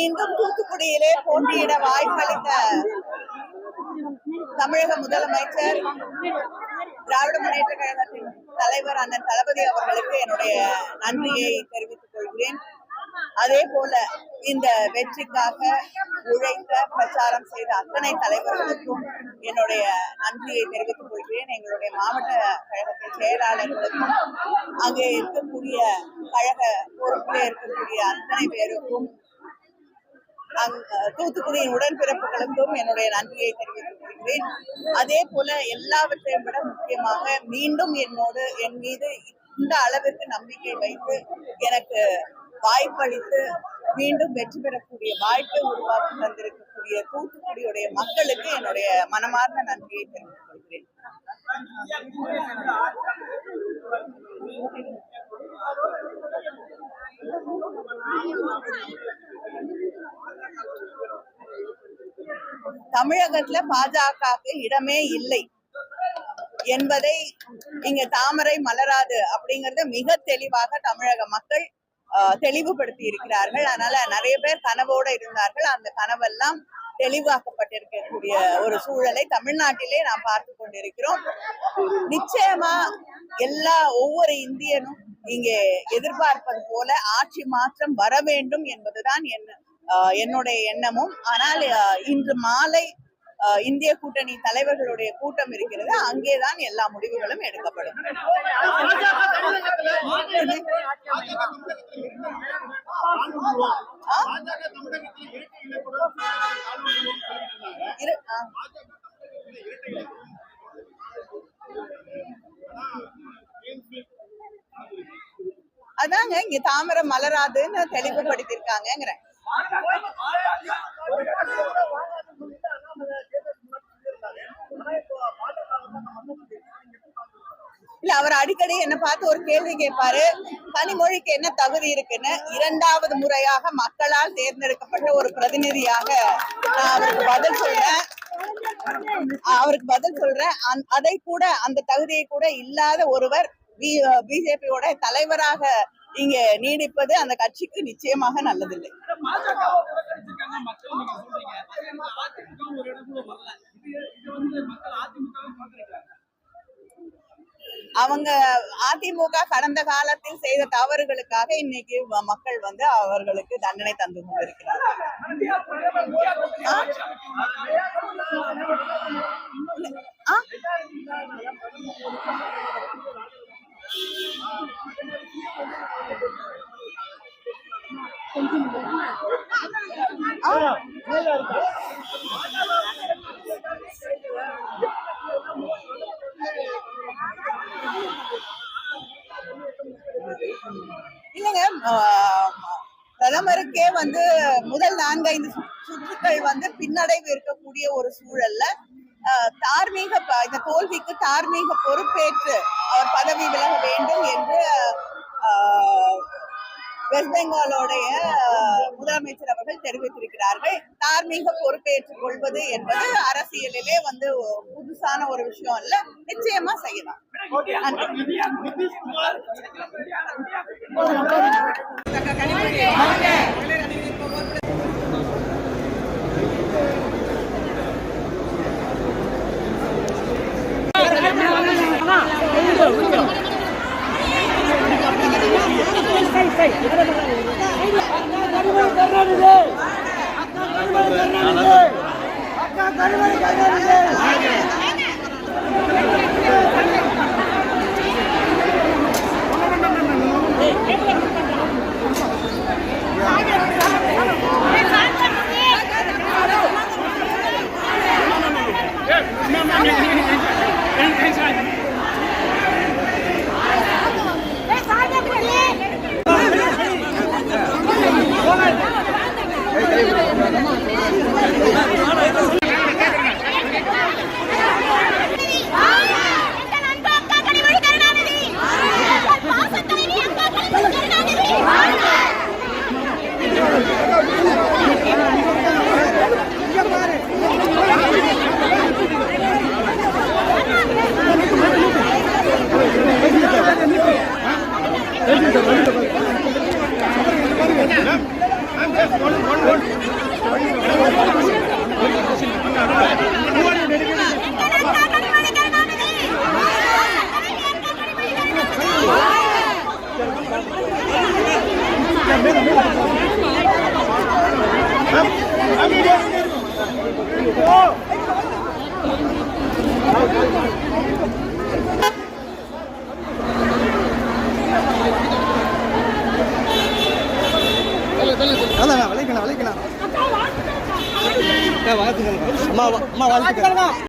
மீண்டும் தூத்துக்குடியிலே போட்டியிட வாய்ப்பளித்த தமிழக முதலமைச்சர் திராவிட முன்னேற்ற கழகத்தின் தலைவர் அண்ணன் தளபதி அவர்களுக்கு என்னுடைய நன்றியை தெரிவித்துக் கொள்கிறேன். அதே போல இந்த வெற்றிக்காக உழைத்த பிரச்சாரம் செய்த அத்தனை தலைவர்களுக்கும் என்னுடைய நன்றியை தெரிவித்துக் கொள்கிறேன். எங்களுடைய மாவட்ட கழகத்தின் செயலாளர்களுக்கும் அங்கே இருக்கக்கூடிய கழக பொறுப்பிலே இருக்கக்கூடிய அத்தனை பேருக்கும் தூத்துக்குடியின் உடன்பிறப்புகளுக்கும் என்னுடைய நன்றியை தெரிவித்துக் கொள்கிறேன். அதே போல எல்லாவற்றையும் விட முக்கியமாக மீண்டும் என் மீது இந்த அளவிற்கு நம்பிக்கை வைத்து எனக்கு வாய்ப்பளித்து மீண்டும் வெற்றி பெறக்கூடிய வாய்ப்பை உருவாக்கி தந்திருக்கக்கூடிய தூத்துக்குடியுடைய மக்களுக்கு என்னுடைய மனமார்ந்த நன்றியை தெரிவித்துக் கொள்கிறேன். தமிழகத்துல பாஜகவுக்கு இடமே இல்லை என்பதை இங்க தாமரை மலராது அப்படிங்கறத மிக தெளிவாக தமிழக மக்கள் தெளிவுபடுத்தி இருக்கிறார்கள். அதனால நிறைய பேர் கனவோட இருந்தார்கள். அந்த கனவெல்லாம் தெளிவாக்கப்பட்டிருக்கக்கூடிய ஒரு சூழலை தமிழ்நாட்டிலே நாம் பார்த்து கொண்டிருக்கிறோம். நிச்சயமா ஒவ்வொரு இந்தியனும் இங்கே எதிர்பார்ப்பது போல ஆட்சி மாற்றம் வர வேண்டும் என்பதுதான் என்னுடைய எண்ணமும். ஆனால் இன்று மாலை இந்திய கூட்டணி தலைவர்களுடைய கூட்டம் இருக்கிறது. அங்கேதான் எல்லா முடிவுகளும் எடுக்கப்படும். அதாங்க இங்க தாமரை மலராதுன்னு தெளிவுபடுத்திருக்காங்கிறேன். இல்ல, அவர் அடிக்கடி என்ன பார்த்து ஒரு கேள்வி கேட்பாரு, கனிமொழிக்கு என்ன தகுதி இருக்குன்னு. இரண்டாவது முறையாக மக்களால் தேர்ந்தெடுக்கப்பட்ட ஒரு பிரதிநிதியாக நான் அவருக்கு பதில் சொல்றேன். அதை கூட அந்த தகுதியை கூட இல்லாத ஒருவர் பிஜேபியோட தலைவராக இங்க நீடிப்பது அந்த கட்சிக்கு நிச்சயமாக நல்லதில்லை. அவங்க அதிமுக கடந்த காலத்தில் செய்த தவறுகளுக்காக இன்னைக்கு மக்கள் அவர்களுக்கு தண்டனை தந்து கொண்டிருக்கிறார். இல்லைங்க, பிரதமருக்கே முதல் 4-5 சுற்றுக்கள் பின்னடைவு இருக்கக்கூடிய ஒரு சூழல்ல இந்த தோல்விக்கு தார்மீக பொறுப்பேற்று அவர் பதவி விலக வேண்டும் என்று வெஸ்ட் பெங்காலோடைய முதலமைச்சர் அவர்கள் தெரிவித்திருக்கிறார்கள். தார்மீக பொறுப்பேற்றுக் கொள்வது என்பது அரசியலிலே புதுசான ஒரு விஷயம் இல்ல, நிச்சயமா செய்யலாம். விளைக்கலாம் வாழ்த்துக்கள். அம்மா வாழ்த்துக்கள்.